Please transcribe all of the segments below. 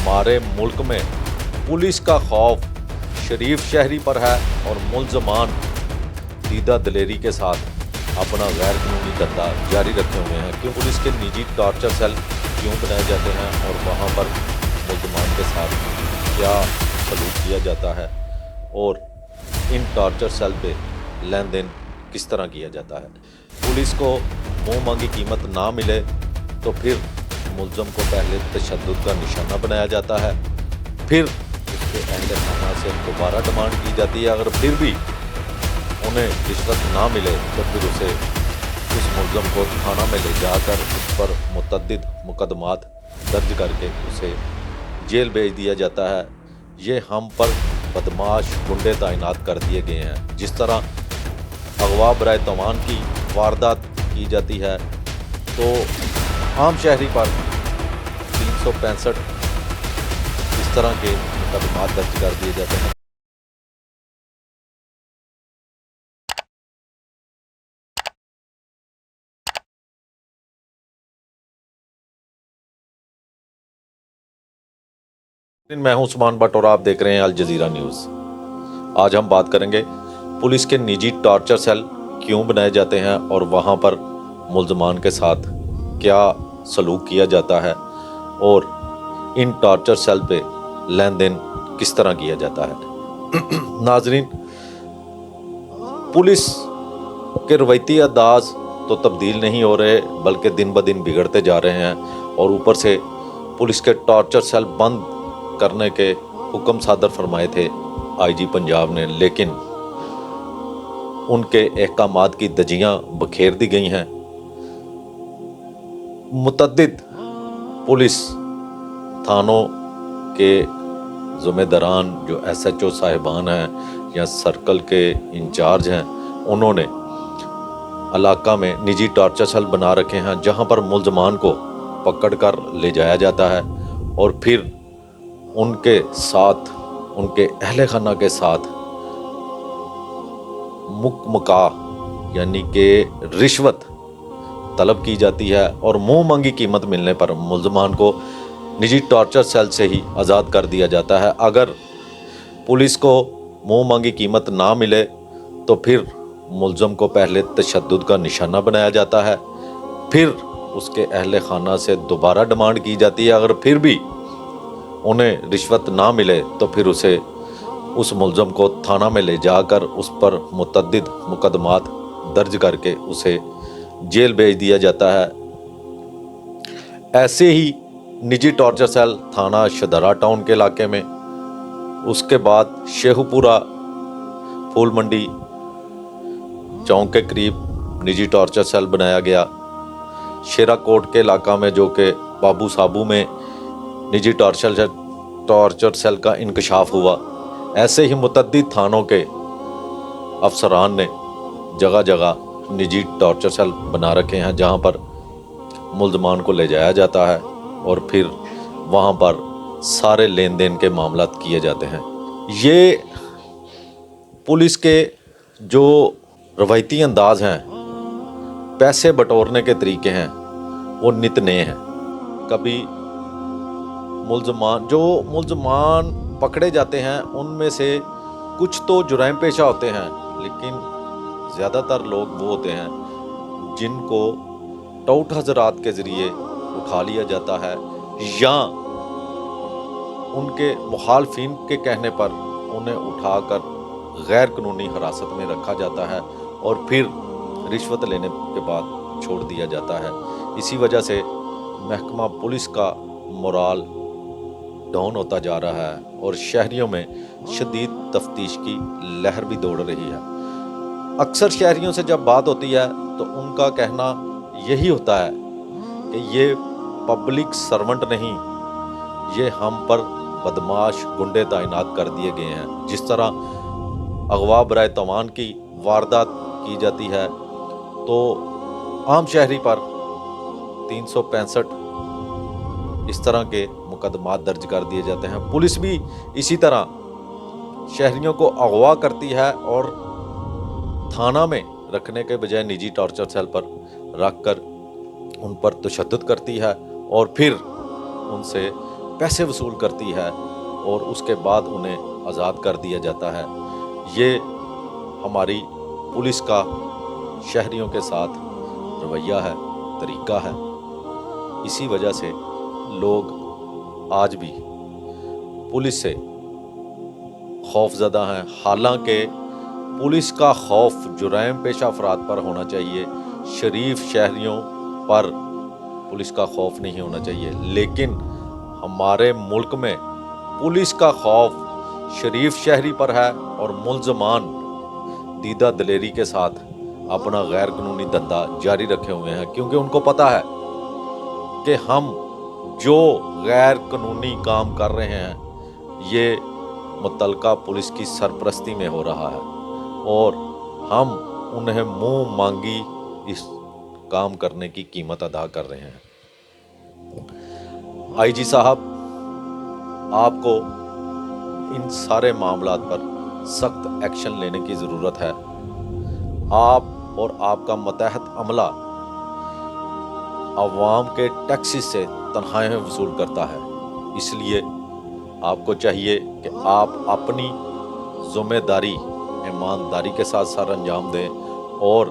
हमारे मुल्क में पुलिस का खौफ शरीफ शहरी पर है और मुलजमान दीदा दलेरी के साथ अपना गैर कानूनी धंधा जारी रखे हुए हैं। क्यों पुलिस के निजी टॉर्चर सेल क्यों बनाए जाते हैं और वहाँ पर मुलजमान के साथ क्या सलूक किया जाता है और इन टॉर्चर सेल पे लेन देन किस तरह किया जाता है। पुलिस को मुँह मांगी कीमत ना मिले तो फिर मुलजम को पहले तशद्दुद का निशाना बनाया जाता है, फिर उसके अहले खाना से दोबारा डिमांड की जाती है। अगर फिर भी उन्हें रिश्वत ना मिले तो फिर उस मुलजम को थाना में ले जाकर उस पर मुतअद्दिद मुकदमात दर्ज करके उसे जेल भेज दिया जाता है। ये हम पर बदमाश गुंडे तैनात कर दिए गए हैं। जिस तरह अगवा बराए तवान की वारदात की जाती है तो आम शहरी पर 365 इस तरह के मुकदमात दर्ज कर दिए जाते हैं। मैं हूं उस्मान भट्ट और आप देख रहे हैं अल जजीरा न्यूज़। आज हम बात करेंगे पुलिस के निजी टॉर्चर सेल क्यों बनाए जाते हैं और वहां पर मुलजमान के साथ क्या सलूक किया जाता है और इन टॉर्चर सेल पे लेन देन किस तरह किया जाता है। नाजरीन, पुलिस के रवैती अंदाज तो तब्दील नहीं हो रहे बल्कि दिन ब दिन बिगड़ते जा रहे हैं और ऊपर से पुलिस के टॉर्चर सेल बंद करने के हुक्म सादर फरमाए थे आईजी पंजाब ने, लेकिन उनके अहकामात की दजियां बखेर दी गई हैं। मुतअद्दिद पुलिस थानों के ज़िम्मेदारान जो SHO साहिबान हैं या सर्कल के इंचार्ज हैं, उन्होंने इलाका में निजी टॉर्चर सेल बना रखे हैं जहां पर मुलजमान को पकड़ कर ले जाया जाता है और फिर उनके साथ उनके अहले खाना के साथ मुकमका यानी कि रिश्वत तलब की जाती है और मुंह मांगी कीमत मिलने पर मुलजमान को निजी टॉर्चर सेल से ही आज़ाद कर दिया जाता है। अगर पुलिस को मुंह मांगी कीमत ना मिले तो फिर मुलजम को पहले तशद्दुद का निशाना बनाया जाता है, फिर उसके अहले खाना से दोबारा डिमांड की जाती है। अगर फिर भी उन्हें रिश्वत ना मिले तो फिर उस मुलजम को थाना में ले जाकर उस पर मुतअद्दिद मुकदमात दर्ज करके उसे जेल भेज दिया जाता है। ऐसे ही निजी टॉर्चर सेल थाना शदरा टाउन के इलाके में, उसके बाद शेखुपुरा फूल मंडी चौक के करीब निजी टॉर्चर सेल बनाया गया। शेराकोट के इलाका में जो कि बाबू साबू में निजी टॉर्चर सेल का इंकशाफ हुआ। ऐसे ही मुतअद्दिद थानों के अफसरान ने जगह जगह निजी टॉर्चर सेल बना रखे हैं जहां पर मुलजमान को ले जाया जाता है और फिर वहां पर सारे लेन देन के मामलात किए जाते हैं। ये पुलिस के जो रवायती अंदाज हैं, पैसे बटोरने के तरीके हैं, वो नित नए हैं। कभी मुलजमान पकड़े जाते हैं उनमें से कुछ तो जुर्म पेशा होते हैं, लेकिन ज़्यादातर लोग वो होते हैं जिनको टौट हजरात के ज़रिए उठा लिया जाता है या उनके मुखालफिन के कहने पर उन्हें उठाकर गैर कानूनी हिरासत में रखा जाता है और फिर रिश्वत लेने के बाद छोड़ दिया जाता है। इसी वजह से महकमा पुलिस का मोराल डाउन होता जा रहा है और शहरियों में शदीद तफ्तीश की लहर भी दौड़ रही है। अक्सर शहरियों से जब बात होती है तो उनका कहना यही होता है कि ये पब्लिक सर्वेंट नहीं, ये हम पर बदमाश गुंडे तैनात कर दिए गए हैं। जिस तरह अगवा बराए तवान की वारदात की जाती है तो आम शहरी पर 365 इस तरह के मुकदमात दर्ज कर दिए जाते हैं। पुलिस भी इसी तरह शहरियों को अगवा करती है और थाना में रखने के बजाय निजी टॉर्चर सेल पर रख कर उन पर तशद्दुद करती है और फिर उनसे पैसे वसूल करती है और उसके बाद उन्हें आज़ाद कर दिया जाता है। ये हमारी पुलिस का शहरियों के साथ रवैया है, तरीका है। इसी वजह से लोग आज भी पुलिस से खौफज़दा हैं। हालांकि पुलिस का खौफ जुर्म पेशा अफराद पर होना चाहिए, शरीफ शहरियों पर पुलिस का खौफ नहीं होना चाहिए। लेकिन हमारे मुल्क में पुलिस का खौफ शरीफ शहरी पर है और मुल्ज़मान दीदा दलेरी के साथ अपना गैर कानूनी धंधा जारी रखे हुए हैं, क्योंकि उनको पता है कि हम जो गैर कानूनी काम कर रहे हैं ये मुतलका पुलिस की सरपरस्ती में हो रहा है और हम उन्हें मुंह मांगी इस काम करने की कीमत अदा कर रहे हैं। आईजी साहब, आपको इन सारे मामलात पर सख्त एक्शन लेने की ज़रूरत है। आप और आपका मतहत अमला अवाम के टैक्सेस से तनख्वाहें वसूल करता है, इसलिए आपको चाहिए कि आप अपनी ज़िम्मेदारी ईमानदारी के साथ सर अंजाम दें और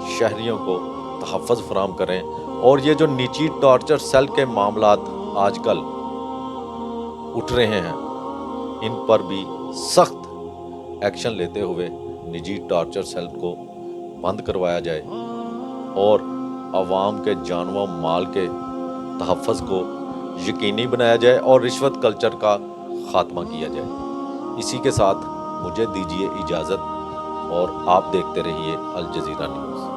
शहरियों को तहफ़्फ़ुज़ फराहम करें। और ये जो निजी टॉर्चर सेल के मामलात आजकल उठ रहे हैं, इन पर भी सख्त एक्शन लेते हुए निजी टॉर्चर सेल को बंद करवाया जाए और आवाम के जानवर माल के तहफ़्फ़ुज़ को यकीनी बनाया जाए और रिश्वत कल्चर का ख़ात्मा किया जाए। इसी के साथ मुझे दीजिए इजाज़त और आप देखते रहिए अल जज़ीरा न्यूज़।